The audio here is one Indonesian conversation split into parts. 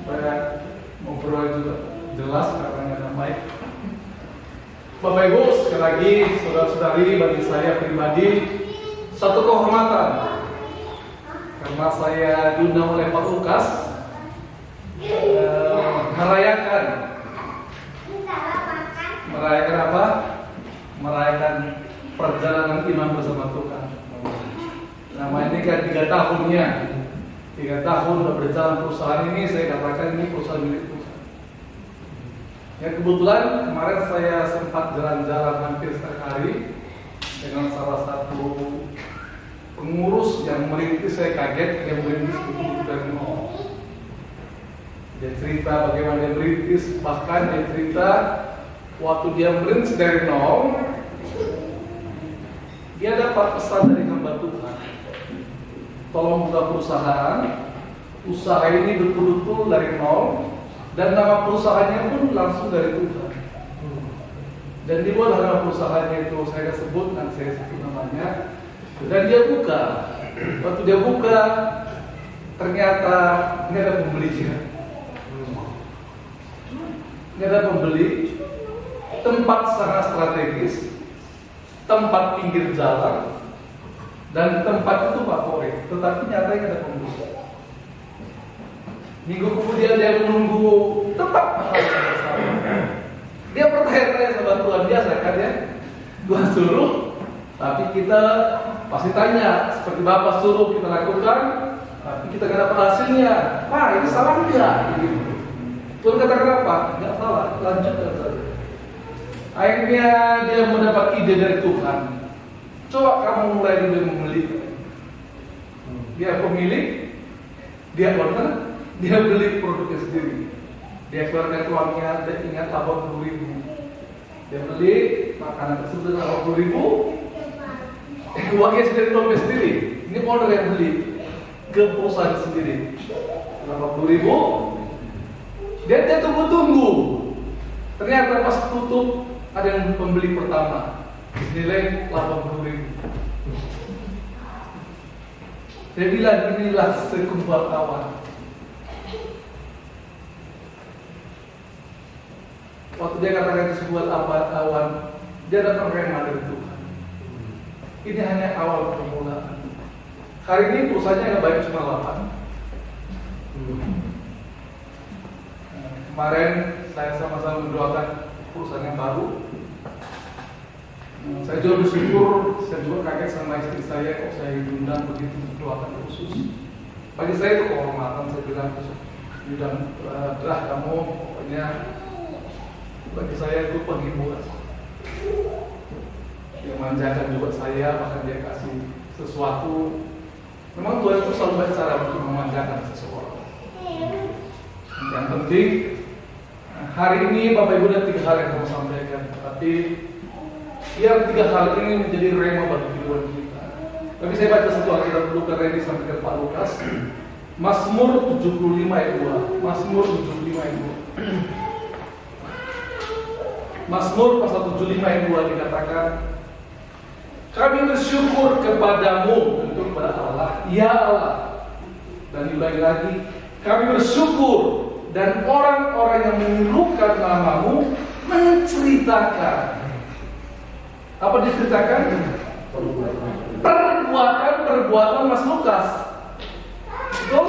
Supaya ngobrol juga jelas karena ada mic. Bapak Ibu, sekali lagi saudara-saudari, bagi saya pribadi satu kehormatan karena saya diundang oleh Pak Lukas merayakan apa? Merayakan perjalanan iman bersama Tuhan. Nama ini kan 3 tahunnya. 3 tahun sudah berjalan perusahaan ini, saya katakan ini perusahaan milik Tuhan. Ya, kebetulan kemarin saya sempat jalan-jalan hampir setiap hari dengan salah satu pengurus yang merintis. Saya kaget dia merintis begitu dari nol. Dia cerita bagaimana dia merintis, bahkan dia cerita waktu dia merintis dari nol, dia dapat pesan dari hamba Tuhan. Tolong buka perusahaan, usaha ini betul-betul dari nol, dan nama perusahaannya pun langsung dari Tuhan. Dan di bawah nama perusahaannya itu saya sebut, nanti saya sebut namanya. Dan dia buka, waktu dia buka, ternyata ini ada pembelinya. Ini ada pembeli, tempat sangat strategis, tempat pinggir jalan, dan tempat itu favorit, tetapi nyatanya ada pembeli. Minggu kemudian dia menunggu tempat mahal bersama. Dia bertanya-tanya sama Tuhan, biasa kan ya, Tuhan suruh, tapi kita pasti tanya, seperti Bapak suruh kita lakukan, tapi kita gak dapat hasilnya. Pak, ini salah nggak? Gitu. Tuhan katakan apa? Nggak salah, lanjutkan saja. Akhirnya dia mendapat ide dari Tuhan. Coba kamu mulai dulu membeli. Dia pemilik, dia owner, dia beli produknya sendiri. Dia keluarkan uangnya, dia ingat 80.000. Dia beli makanan tersebut 80.000. Uangnya sendiri, dompet sendiri. Ini owner yang beli ke perusahaan sendiri 80.000. Dia tunggu-tunggu. Ternyata pas tutup ada yang pembeli pertama nilai 80.000. Dia bilang inilah sekumpul kawan. Waktu dia katakan sebuah kawan, dia datang rema dari Tuhan. Ini hanya awal permulaan. Hari ini perusahaannya nggak baik, cuma 8. Kemarin saya sama-sama mendoakan perusahaan yang baru. Saya juga bersyukur, saya juga kaget sama istri saya kok saya diundang begitu mendoakan khusus. Bagi saya itu kehormatan, saya bilang diundang berah kamu, pokoknya bagi saya itu penghiburan. Dia manjakan juga saya, bahkan dia kasih sesuatu. Memang Tuhan itu selalu banyak cara untuk memanjakan seseorang. Yang penting hari ini Bapak Ibu ada 3 hal yang mau sampaikan, tapi biar 3 hal ini menjadi rema bagi kehidupan kita. Tapi saya baca satu Alkitab dulu karena ini disampaikan Pak Lukas. Mazmur 75 ayat 2. Mazmur 75 ayat 2. Mazmur pasal 75 ayat 2 dikatakan, kami bersyukur kepadamu, tentu kepada Allah, ya Allah. Dan diulangi lagi, kami bersyukur, dan orang-orang yang menyerukan namamu menceritakan. Apa diceritakan? Perbuatan Mas Lukas. Betul?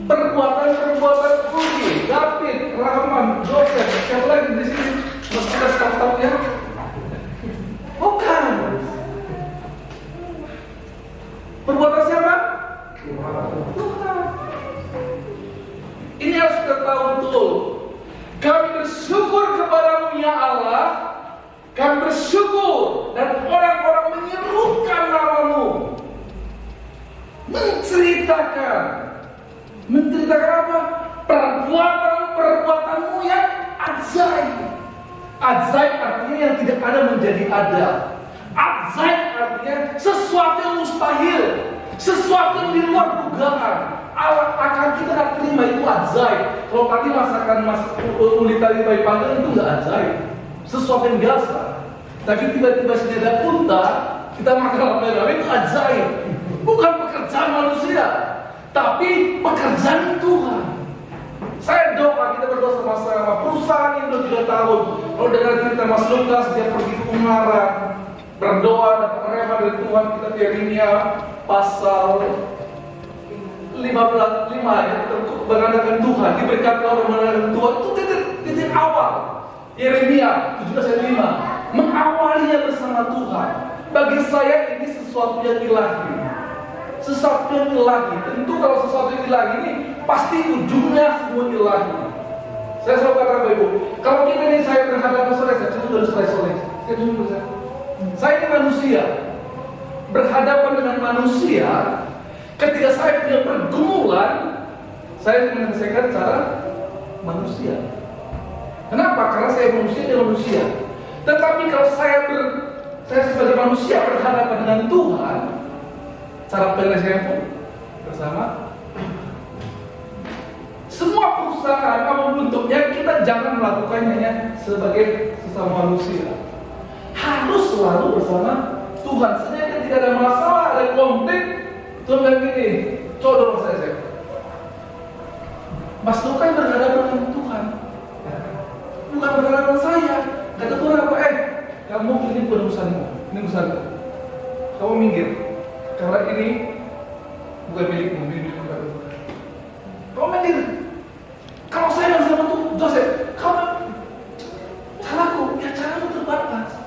Perbuatan Uri, David, Rahman, Joseph, siapa lagi di sini? Mas Lukas tahu ya? Bukan. Perbuatan siapa? Tuhan. Ini harus kita tahu betul. Kami bersyukur kepadamu ya Allah, kami bersyukur, dan orang-orang menyerukan namamu, menceritakan apa? Perbuatan-perbuatanmu yang ajaib. Ajaib artinya yang tidak ada menjadi ada. Ajaib artinya sesuatu yang mustahil, sesuatu yang di luar dugaan. Akan kita tak terima itu ajaib. Kalau tadi masakan ulit tadi bayi panggang itu nggak ajaib, sesuatu yang biasa. Tapi tiba-tiba sini ada unta, kita makan rame-rame, itu ajaib. Bukan pekerjaan manusia, tapi pekerjaan Tuhan. Saya doa, kita berdoa sama-sama. Perusahaan ini udah 3 tahun. Kalau dengar cerita Mas Lukas, dia pergi ke Ungaran, berdoa dapat rema dari Tuhan. Kita Yeremia pasal 15 ya, mengandalkan Tuhan, diberkati orang mengandalkan Tuhan. Itu titik awal. Yeremia 17:5 mengawalinya bersama Tuhan. Bagi saya ini sesuatu yang ilahi. Sesuatu yang ilahi. Tentu kalau sesuatu yang ilahi ini pasti ujungnya semua ilahi. Saya selalu katakan Bapak Ibu, kalau kita ini saya berhadapan saya sudah selesai. Saya ini manusia, berhadapan dengan manusia. Ketika saya punya pergumulan, saya menyelesaikan cara manusia. Kenapa? Karena saya manusia, dia manusia. Tetapi kalau saya sebagai manusia berhadapan dengan Tuhan, cara penyelesaian pun bersama. Semua perusahaan apapun bentuknya, kita jangan melakukannya sebagai sesama manusia. Harus selalu bersama Tuhan. Sehingga ketika ada masalah, ada konflik, Tuhan bilang gini, coba saya. Mas Lukas berhadapan dengan Tuhan, bukan berhadapan dengan saya. Kata Tuhan apa? Kamu ini bukan urusanmu, ini urusanku. Kamu minggir, karena ini bukan milikmu, milik Tuhan. Kamu minggir. Kalau saya yang sama tuh, Joseph, kamu caraku, ya caramu terbatas.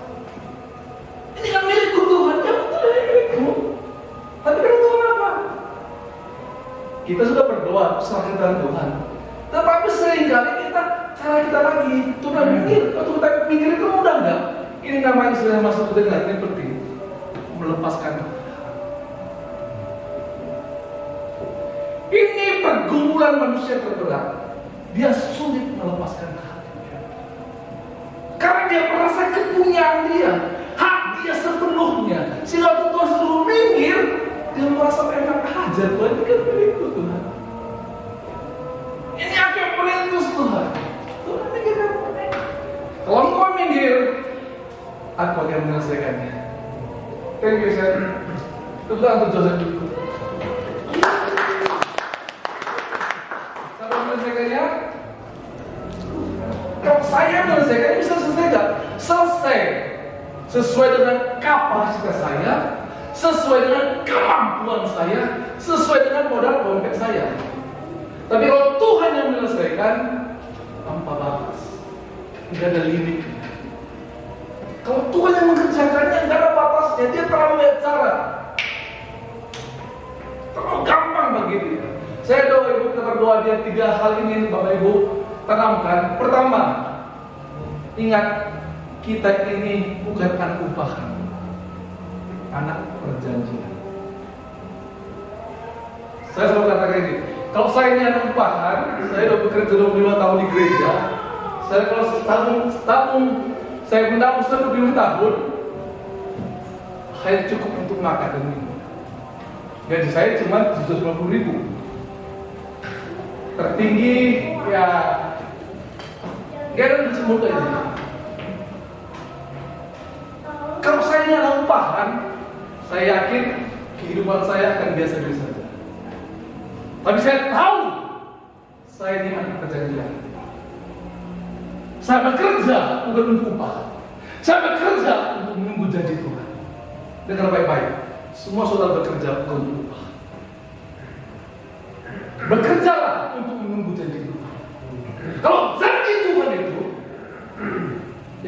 Ini kan milikku Tuhan, ya betul ini milikku. Tapi kan Tuhan apa? Kita sudah berdoa, serahkan Tuhan Tuhan. Tetapi seringkali cara kita lagi, coba mikir, atau kita mikir itu mudah enggak? Ini namanya sudah masuk ke dengar, ini penting. Melepaskan. Ini pergumulan manusia terberat. Dia sulit melepaskan hatinya. Karena dia merasa kepunyaan dia, hak dia sepenuhnya. Sehingga Tuhan suruh minggir, dia merasa enak aja, Tuhan ini kan milikku Tuhan. Ini aku yang merintus Tuhan. Tuhan minggir kamu. Kalau engkau minggir, aku akan menyelesaikannya. Thank you, Sir. Tepuk tangan untuk Joseph dulu. Cara menyelesaikannya, kalau saya menyelesaikannya bisa selesai nggak? Selesai. Sesuai dengan kapasitas saya, sesuai dengan kemampuan saya, sesuai dengan modal dompet saya. Tapi kalau Tuhan yang menyelesaikan, tanpa batas, tidak ada limitnya. Kalau Tuhan yang mengerjakannya, tidak ada batasnya, dia terlalu banyak cara, terlalu gampang bagi dia. Saya doa Ibu, kita berdoa dia 3 hal ini Bapak Ibu tanamkan. Pertama, ingat kita ini bukan anak upahan, anak perjanjian. Saya selalu katakan ini, kalau saya ini anak upahan, saya sudah bekerja 25 tahun di gereja. Saya kalau setahun saya mendapat 25 tahun, saya cukup untuk makan dan minum. Gaji saya cuma 750.000. Tertinggi ya, gak ada disebut aja. Kalau saya ini anak upahan, saya yakin kehidupan saya akan biasa-biasa saja. Tapi saya tahu saya ini anak perjanjian. Saya bekerja bukan untuk upah. Saya bekerja untuk menunggu janji Tuhan. Dengar baik-baik, semua saudara bekerja bukan untuk upah. Bekerjalah untuk menunggu janji Tuhan. Kalau janji Tuhan itu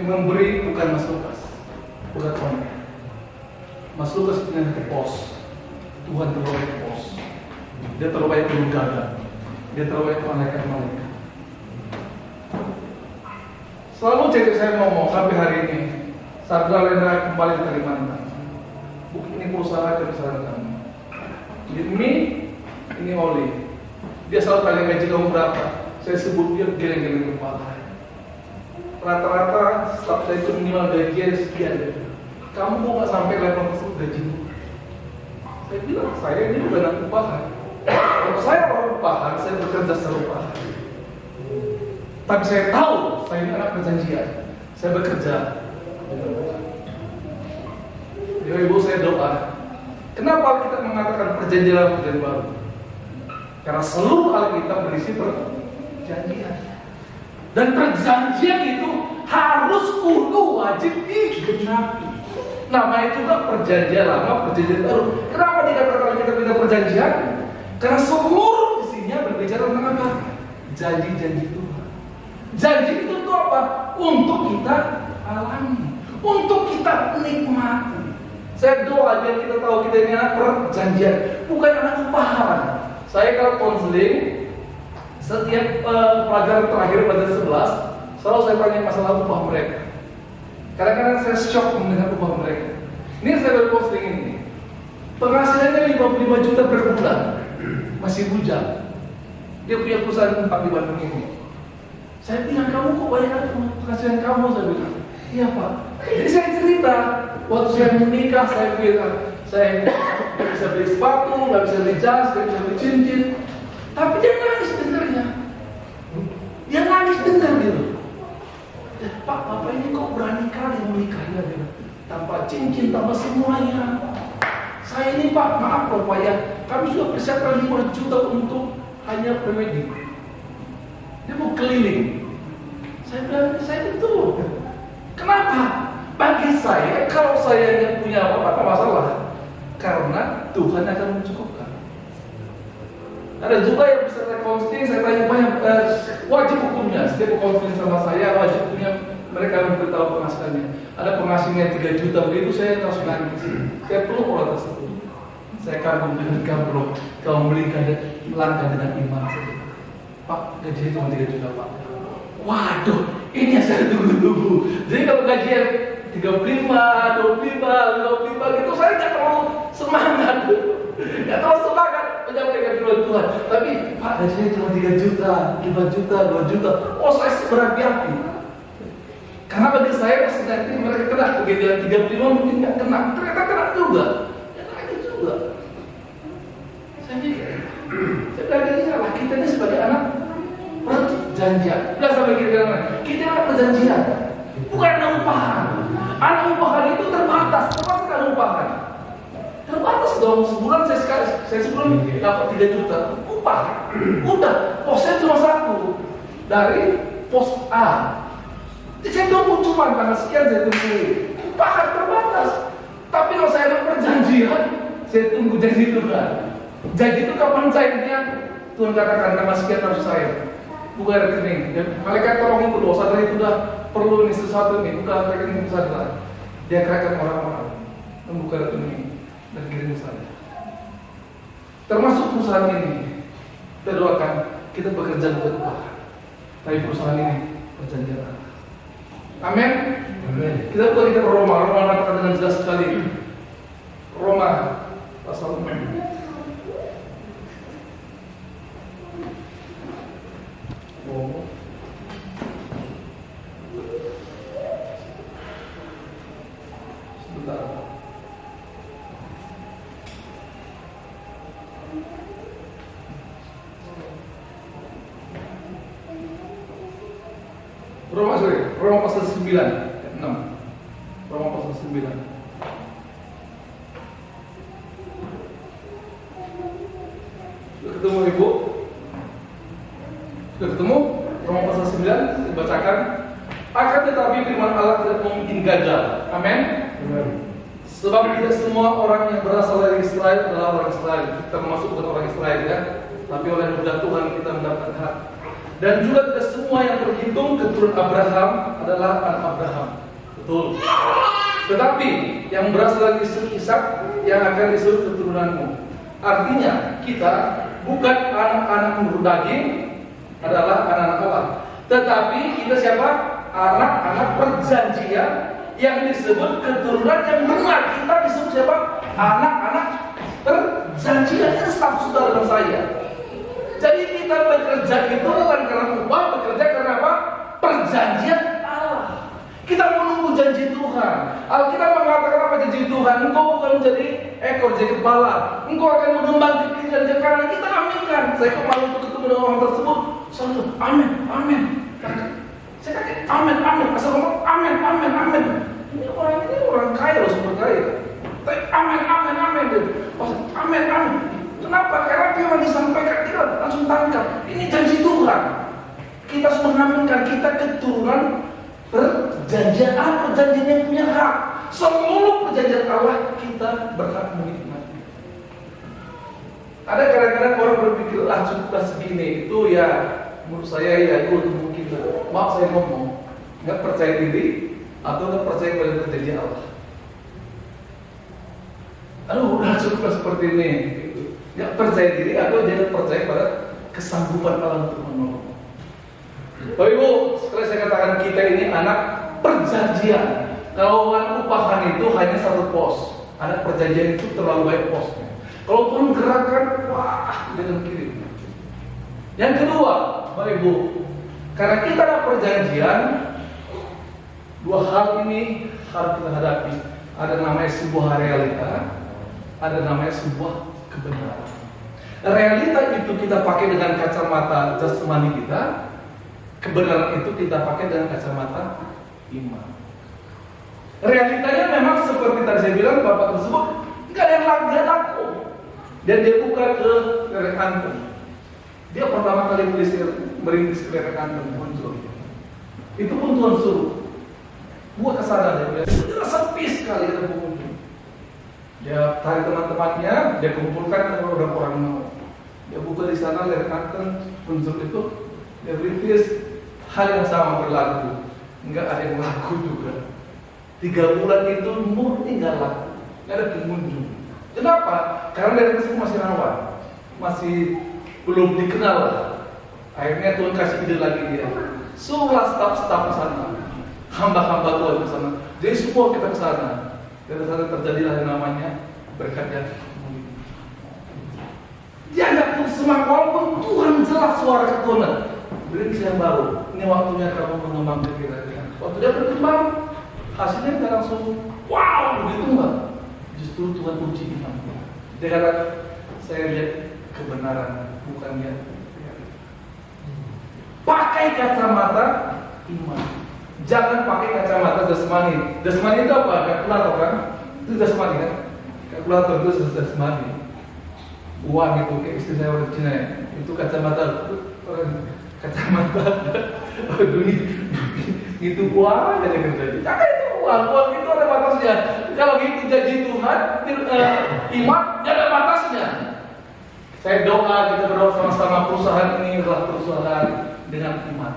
yang memberi bukan Mas Lukas, bukan Tuhan. Mas Lukas punya pos, Tuhan terlalu banyak pos. Dia terlalu banyak penggada, dia terlalu banyak malaikat-malaikat. Selalu jadi saya ngomong sampai hari ini, Sandra Lena kembali ke Kalimantan. Ini perusahaan kebesaran kamu. Ini Oli. Dia selalu tanya gaji kamu berapa. Saya sebut dia geleng-geleng kepala. Rata-rata staff saya itu minimal gajinya sekian. Kamu kok nggak sampai level tersebut gajimu? Saya bilang, saya ini bukan anak upahan. Kalau saya orang upahan, saya bekerja secara upahan. Tapi saya tahu, saya ini anak perjanjian. Saya bekerja. Ya ibu, saya doa. Kenapa kita mengatakan perjanjian baru? Karena seluruh Alkitab berisi perjanjian. Dan perjanjian itu harus kudu wajib digenapi. Namanya juga perjanjian lama, perjanjian baru. Kenapa dikatakan kita punya perjanjian? Karena seluruh isinya berbicara tentang apa? Janji-janji Tuhan. Janji itu apa? Untuk kita alami, untuk kita nikmati. Saya doa biar kita tahu kita ini anak perjanjian, bukan anak upahan. Saya kalau konseling, setiap pelajaran terakhir pada 11, selalu saya tanya masalah upah mereka. Kadang-kadang saya shock mendengar upah mereka. Ini saya baru posting ini. Penghasilannya 55 juta per bulan, masih bujang. Dia punya perusahaan tempat di Bandung ini. Saya bilang, kamu kok banyak penghasilan kamu? Saya bilang, iya Pak. Jadi saya cerita, waktu saya menikah, saya bilang, saya nggak bisa beli sepatu, nggak bisa beli jas, nggak bisa beli cincin. Tapi dia nangis dengarnya. Dia nangis dengar gitu. Pak, Bapak ini kok berani kali menikahnya gitu. Tanpa cincin, tanpa semuanya. Saya ini Pak, maaf Bapak ya, kami sudah persiapkan 5 juta untuk hanya prewedding. Dia mau keliling. Saya bilang, saya betul. Kenapa? Bagi saya, kalau saya yang punya apa masalah? Karena Tuhan akan mencukupkan. Ada juga yang bisa saya konseling, saya tanya banyak wajib hukumnya. Setiap konseling sama saya, wajib hukumnya mereka memberitahu penghasilannya. Ada penghasilannya 3 juta, begitu saya langsung nangis. Saya peluk orang tersebut. Saya kagum dengan kamu, kamu belikan langkah dengan iman. Pak, gajinya cuma 3 juta Pak. Waduh, ini yang saya tunggu-tunggu. Jadi kalau gajinya 35, 25, 55 gitu, saya nggak terlalu semangat. Nggak terlalu semangat menyampaikan firman Tuhan. Tapi Pak, gajinya cuma 3 juta, 5 juta, 2 juta. Oh, saya berhati-hati. Karena bagi saya pasti nanti mereka kena kegedean 35 mungkin nggak kena. Ternyata kena juga. Ya lagi juga. Saya pikir, saya bilang ini kita ini sebagai anak perjanjian. Bilang sama kita anak perjanjian, bukan anak upahan. Anak upahan itu terbatas anak upahan. Terbatas dong, sebulan saya sebulan dapat 3 juta upah. Udah, posnya cuma 1 dari pos A. Jadi saya tunggu cuma tanggal sekian saya tunggu. Upahan terbatas. Tapi kalau saya ada perjanjian, saya tunggu janji Tuhan. Janji itu kapan cairnya? Tuhan katakan tanggal sekian harus cair. Buka rekening. Malaikat tolong itu dosa dari itu dah perlu ini sesuatu nih. Buka rekening saja. Dia kerahkan orang-orang membuka rekening dan kirim saja. Termasuk perusahaan ini. Kita doakan kita bekerja buat upah. Tapi perusahaan ini perjanjian. Amin. Kita buka kita Roma. Roma mengatakan dengan jelas sekali. Roma pasal 6. Sebentar. Roma pasal 9 ayat 6. Roma pasal 9. Sudah ketemu Ibu? Sudah ketemu? Roma pasal 9 dibacakan. Akan tetapi firman Allah tidak mungkin gagal. Amin. Sebab tidak semua orang yang berasal dari Israel adalah orang Israel. Kita termasuk bukan orang Israel ya, tapi oleh murah Tuhan kita mendapatkan hak. Dan juga tidak semua yang terhitung keturunan Abraham adalah anak Abraham. Betul. Tetapi yang berasal dari Ishak yang akan disebut keturunanmu. Artinya kita bukan anak-anak menurut daging, adalah anak-anak Allah. Tetapi kita siapa? Anak-anak perjanjian yang disebut keturunan yang benar. Kita disebut siapa? Anak-anak perjanjian. Ini status saudara dan saya. Jadi kita bekerja itu bukan karena upah, bekerja karena apa? Perjanjian Allah. Kita menunggu janji Tuhan. Alkitab mengatakan apa janji Tuhan? Engkau bukan menjadi ekor, jadi kepala. Engkau akan mengembang ke kiri dan ke kanan. Kita aminkan. Saya kemarin untuk ketemu dengan orang tersebut, selalu amin, amin. Saya kaget, amin, amin. Asal ngomong amin, amin, amin. Ini orang kaya loh, super kaya. Amin, amin, amin. Amin, amin. Kenapa? Karena firman disampaikan, kita langsung tangkap. Ini janji Tuhan. Kita harus mengaminkan, kita keturunan perjanjian apa? Perjanjian yang punya hak. Seluruh perjanjian Allah kita berhak menikmati. Ada kadang-kadang orang berpikir, cukuplah segini. Itu ya, menurut saya ya itu mungkin. Maaf saya ngomong, nggak percaya diri atau nggak percaya pada perjanjian Allah. Aduh, udah cukuplah seperti ini. Nggak percaya diri atau jangan percaya pada kesanggupan Allah untuk menolong. Bapak Ibu, sekali saya katakan kita ini anak perjanjian. Kalau upahan itu hanya satu pos. Anak perjanjian itu terlalu banyak posnya. Kalau Tuhan gerakan, wah, dengan kirim. Yang kedua, Bapak Ibu, karena kita anak perjanjian, dua hal ini harus kita hadapi. Ada namanya sebuah realita, ada namanya sebuah kebenaran. Realita itu kita pakai dengan kacamata jasmani kita. Kebenaran itu kita pakai dengan kacamata iman. Realitanya memang seperti tadi saya bilang, bapak tersebut nggak ada yang laku. Dan dia buka ke lereng Anten. Dia pertama kali merintis ke lereng Anten muncul. Itu pun Tuhan suruh. Buat kesana dia bilang, sepi sekali ada pengunjung. Dia tarik teman-temannya, dia kumpulkan dengan orang-orang mau. Dia buka di sana lereng Anten muncul itu, dia merintis. Hal yang sama berlaku, enggak ada yang laku juga. 3 bulan itu murni enggak laku, enggak ada pengunjung. Kenapa? Karena dari tersebut masih rawan, masih belum dikenal. Akhirnya Tuhan kasih ide lagi dia. Suruhlah staf-staf ke sana, hamba-hamba Tuhan ke sana. Jadi semua kita ke sana. Dan di sana terjadilah yang namanya berkat yang dia enggak putus semangat walaupun Tuhan jelas suara ketuhanan. Beri yang baru, ini waktunya kamu mengembang pikirannya. Waktu dia berkembang, hasilnya tidak langsung wow, begitu enggak. Justru Tuhan uji iman. Dia kata, saya lihat kebenaran, bukan lihat. Pakai kacamata iman. Jangan pakai kacamata jasmani. Jasmani itu apa? Kalkulator kan? Itu jasmani kan? Kalkulator itu jasmani. Uang itu, kayak istri saya orang Cina ya. Itu kacamata dunia itu uang aja kerja. Jangan itu uang itu ada batasnya. Kalau gitu janji Tuhan, iman ada batasnya. Saya doa, kita berdoa sama-sama, perusahaan ini adalah perusahaan dengan iman.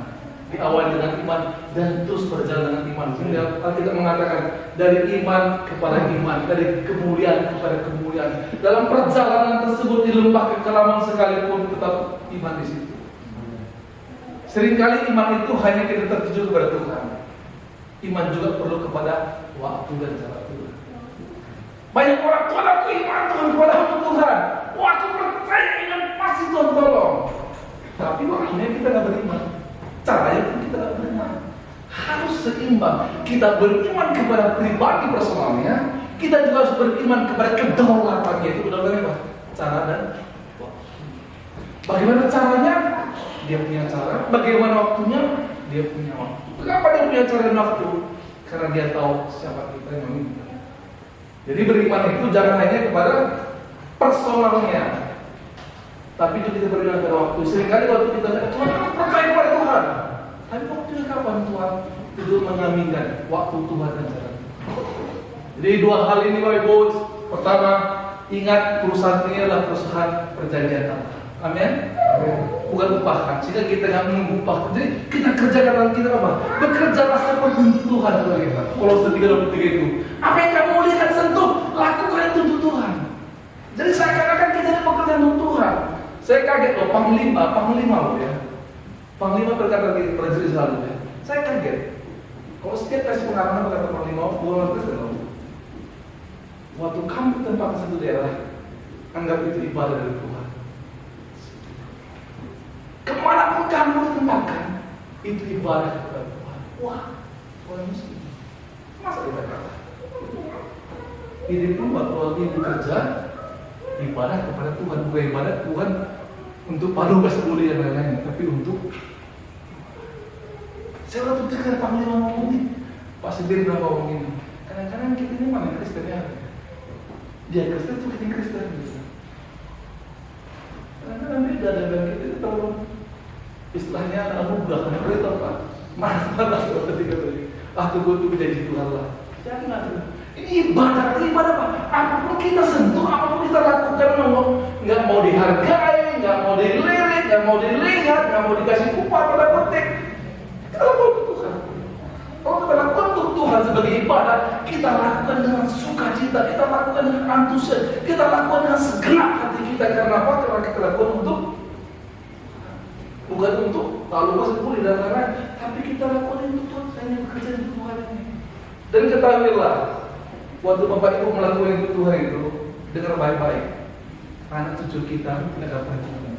Diawali dengan iman dan terus berjalan dengan iman. Sehingga kita mengatakan dari iman kepada iman, dari kemuliaan kepada kemuliaan. Dalam perjalanan tersebut di lembah kekelaman sekalipun tetap iman di situ. Seringkali iman itu hanya kita tertuju kepada Tuhan. Iman juga perlu kepada waktu dan cara Tuhan. Banyak orang, Tuhan aku iman Tuhan kepada Tuhan. Wah, aku percaya dengan pasti Tuhan tolong. Tapi waktunya kita nggak beriman. Caranya pun kita nggak beriman. Harus seimbang. Kita beriman kepada pribadi personalnya. Kita juga harus beriman kepada kedaulatannya. Itu kedaulatannya apa? Cara dan waktu. Bagaimana caranya? Dia punya cara. Bagaimana waktunya? Dia punya waktu. Kenapa dia punya cara dan waktu? Karena dia tahu siapa kita yang meminta. Jadi beriman itu jangan hanya kepada personalnya, tapi juga kita beriman pada waktu. Seringkali waktu kita Tuhan percaya kepada Tuhan, tapi waktunya kapan Tuhan? Itu mengaminkan waktu Tuhan dan cara. Jadi 2 hal ini Bapak Ibu. Pertama, ingat perusahaan ini adalah perusahaan perjanjian Allah. Amin. Bukan upahan. Sehingga kita nggak menunggu upah. Jadi kita kerjakan kita apa? Bekerjalah seperti Tuhan kita. Kolose 3:23 itu. Apa yang kamu lihat sentuh, lakukan itu untuk Tuhan. Jadi seakan-akan kita bekerja untuk Tuhan. Saya kaget loh, panglima loh ya. Panglima berkata di prajurit selalu ya. Saya kaget. Kalau setiap kasih pengalaman kata panglima, bukan Kristen loh. Waktu kamu tempat ke satu daerah, anggap itu ibadah dari Tuhan. Kemanapun kamu tempatkan, itu ibadah kepada Tuhan. Wah, orang muslim. Masa kita kata? Ini pun waktu lagi bekerja, ibadah kepada Tuhan. Bukan ibadah Tuhan untuk palu kasih dan lain-lain, tapi untuk saya waktu dengar panglima ngomong ini, Pak Sendiri bilang ngomong ini. Kadang-kadang kita ini mana Kristen ya? Dia Kristen itu kita Kristen gitu. Kadang-kadang beda dengan kita itu terlalu istilahnya anak buah, anak kereta Pak. Malas ketika tadi. Tunggu janji Tuhan lah. Jangan. Ini ibadah Pak. Apapun kita sentuh, apapun kita lakukan, nggak mau dihargai, nggak mau dilirik, nggak mau dilihat, nggak mau dikasih upah pada petik. Kita lakukan untuk Tuhan. Kalau kita lakukan untuk Tuhan sebagai ibadah, kita lakukan dengan sukacita, kita lakukan dengan antusias, kita lakukan dengan segenap hati kita. Karena apa? Karena kita lakukan untuk bukan untuk lalu masuk pulih dan lain-lain, tapi kita lakukan untuk Tuhan. Hanya bekerja untuk Tuhan ini. Dan ketahuilah, waktu Bapak Ibu melakukan untuk Tuhan itu, dengar baik-baik, anak cucu kita tidak dapat Tuhan.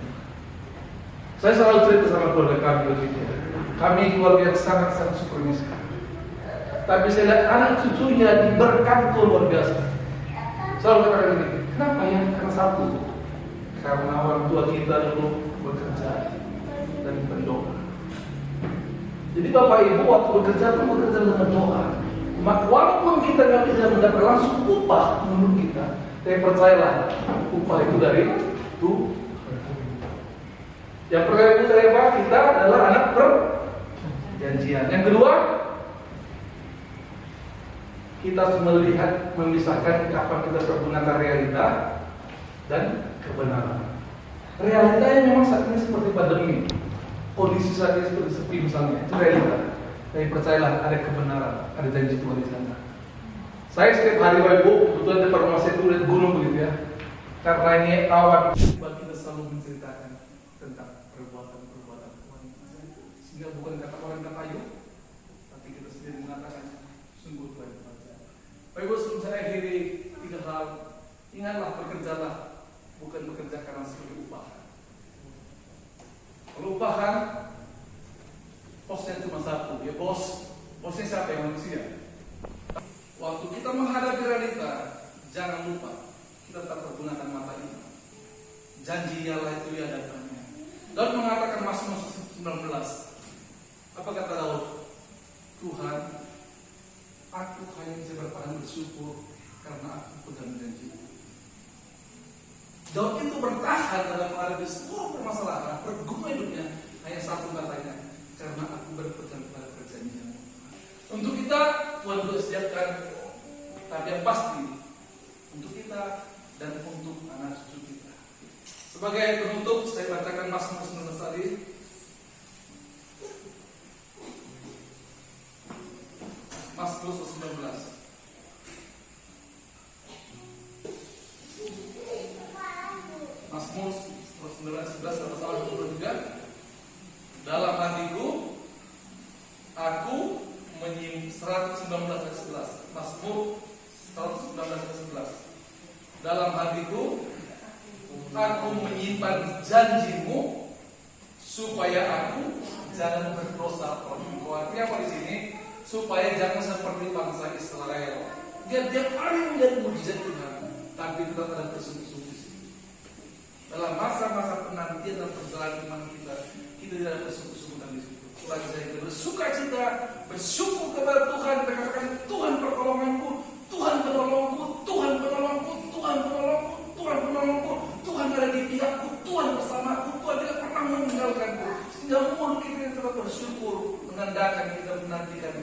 Saya selalu cerita sama keluarga kami begitu. Kami keluarga yang sangat-sangat super miskin. Tapi saya lihat anak cucunya diberkati luar biasa. Selalu katakan begini, kenapa ya? Karena satu, karena orang tua kita dulu bekerja dan berdoa. Jadi Bapak Ibu waktu bekerja pun bekerja dengan doa. Maka walaupun kita nggak bisa mendapat langsung upah menurut kita, tapi percayalah upah itu dari Tuhan. Yang pertama itu dari apa? Kita adalah anak perjanjian. Yang kedua, kita harus melihat, memisahkan kapan kita menggunakan realita dan kebenaran. Realitanya memang saat ini seperti pandemi, kondisi saat ini seperti sepi misalnya, itu realita. Tapi percayalah ada kebenaran, ada janji Tuhan di sana. Saya setiap hari Bapak Ibu, kebetulan depan rumah saya itu lihat gunung begitu ya. Karena ini awan, kita selalu menceritakan tentang perbuatan-perbuatan Tuhan. Sehingga bukan kata orang kata ayo, tapi kita sendiri mengatakan sungguh Tuhan. Bapak Ibu, sebelum saya akhiri 3 hal, ingatlah bekerjalah, bukan bekerja karena sebagai upahan. Kalau upahan, posnya cuma satu, ya bosnya siapa yang manusia? Waktu kita menghadapi realita, jangan lupa kita tetap menggunakan mata iman. Janji ialah itu ya datangnya. Daud mengatakan Mazmur 19, apa kata Daud? Tuhan, aku hanya bisa bersyukur karena aku pegang janji. Daud itu bertahan dalam menghadapi semua permasalahan, bergumul hidupnya, hanya satu katanya, karena aku berpegang pada perjanjian. Untuk kita, Tuhan sudah sediakan, tapi yang pasti untuk kita dan untuk anak cucu kita. Sebagai penutup, saya bacakan Mazmur 19 tadi. Mazmur 19. Mazmur 19:11-23. Dalam hatiku aku menyimpan 119:11. Mazmur 119:11. Dalam hatiku aku menyimpan janjimu supaya aku jangan berdosa. Artinya apa di sini? Supaya jangan seperti bangsa Israel. Dia paling melihat mujizat Tuhan, tapi tetap ada bersungguh-sungguh di sini. Dalam masa-masa penantian dan perjalanan iman kita tidak ada bersungguh-sungguh di situ. Lagi kita bersuka cita, bersyukur kepada Tuhan, kita katakan Tuhan pertolonganku, Tuhan penolongku, Tuhan penolongku, Tuhan penolongku, Tuhan penolongku, Tuhan ada di pihakku, Tuhan bersamaku, Tuhan tidak pernah meninggalkanku. Sehingga mulut kita tetap bersyukur, menandakan kita menantikan